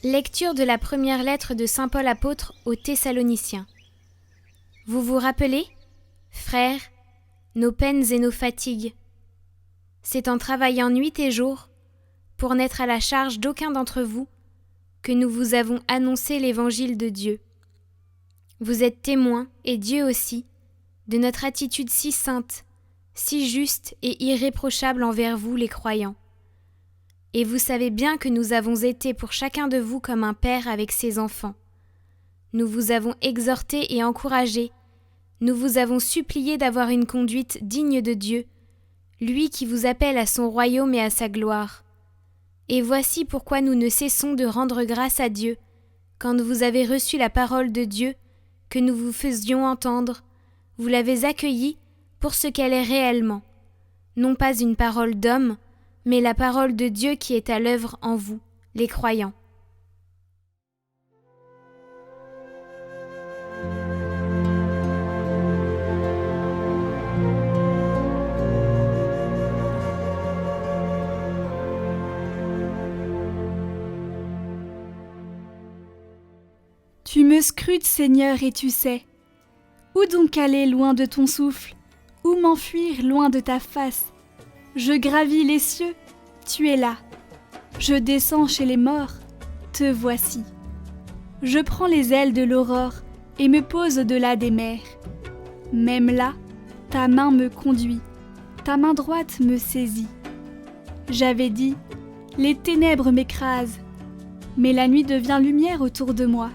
Lecture de la première lettre de saint Paul apôtre aux Thessaloniciens. Vous vous rappelez, frères, nos peines et nos fatigues. C'est en travaillant nuit et jour, pour n'être à la charge d'aucun d'entre vous, que nous vous avons annoncé l'évangile de Dieu. Vous êtes témoins, et Dieu aussi, de notre attitude si sainte, si juste et irréprochable envers vous les croyants. Et vous savez bien que nous avons été pour chacun de vous comme un père avec ses enfants. Nous vous avons exhorté et encouragé, nous vous avons supplié d'avoir une conduite digne de Dieu, lui qui vous appelle à son royaume et à sa gloire. Et voici pourquoi nous ne cessons de rendre grâce à Dieu, quand vous avez reçu la parole de Dieu, que nous vous faisions entendre, vous l'avez accueillie pour ce qu'elle est réellement, non pas une parole d'homme, mais la parole de Dieu qui est à l'œuvre en vous, les croyants. Tu me scrutes, Seigneur, et tu sais. Où donc aller loin de ton souffle? Où m'enfuir loin de ta face? Je gravis les cieux, tu es là. Je descends chez les morts, te voici. Je prends les ailes de l'aurore et me pose au-delà des mers. Même là, ta main me conduit, ta main droite me saisit. J'avais dit, les ténèbres m'écrasent, mais la nuit devient lumière autour de moi.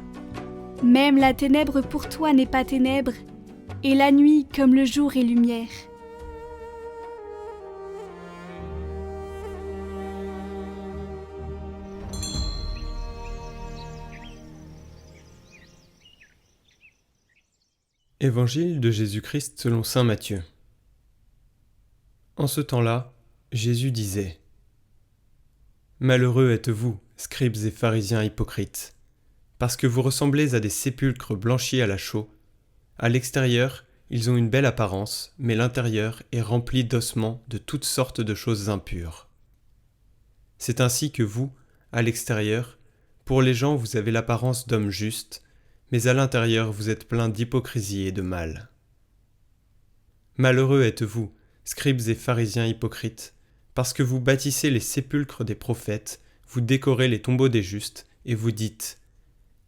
Même la ténèbre pour toi n'est pas ténèbre, et la nuit comme le jour est lumière. Évangile de Jésus-Christ selon saint Matthieu. En ce temps-là, Jésus disait : Malheureux êtes-vous, scribes et pharisiens hypocrites, parce que vous ressemblez à des sépulcres blanchis à la chaux. À l'extérieur, ils ont une belle apparence, mais l'intérieur est rempli d'ossements de toutes sortes de choses impures. C'est ainsi que vous, à l'extérieur, pour les gens vous avez l'apparence d'hommes justes, mais à l'intérieur vous êtes plein d'hypocrisie et de mal. Malheureux êtes-vous, scribes et pharisiens hypocrites, parce que vous bâtissez les sépulcres des prophètes, vous décorez les tombeaux des justes, et vous dites :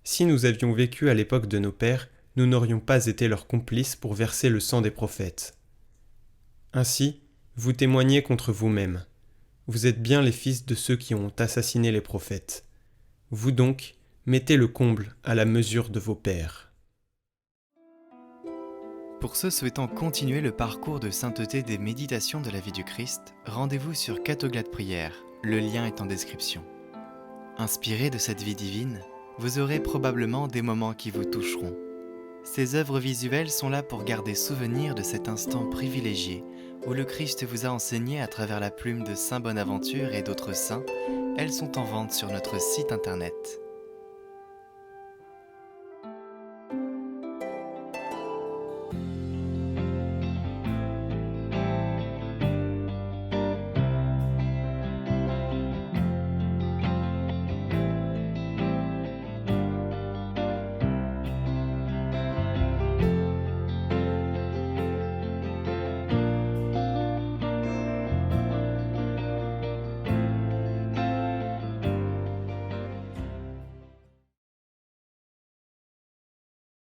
Si nous avions vécu à l'époque de nos pères, nous n'aurions pas été leurs complices pour verser le sang des prophètes. Ainsi, vous témoignez contre vous-même. Vous êtes bien les fils de ceux qui ont assassiné les prophètes. Vous donc, mettez le comble à la mesure de vos pères. Pour ceux souhaitant continuer le parcours de sainteté des méditations de la vie du Christ, rendez-vous sur Cathoglade Prière, le lien est en description. Inspiré de cette vie divine, vous aurez probablement des moments qui vous toucheront. Ces œuvres visuelles sont là pour garder souvenir de cet instant privilégié où le Christ vous a enseigné à travers la plume de saint Bonaventure et d'autres saints. Elles sont en vente sur notre site internet.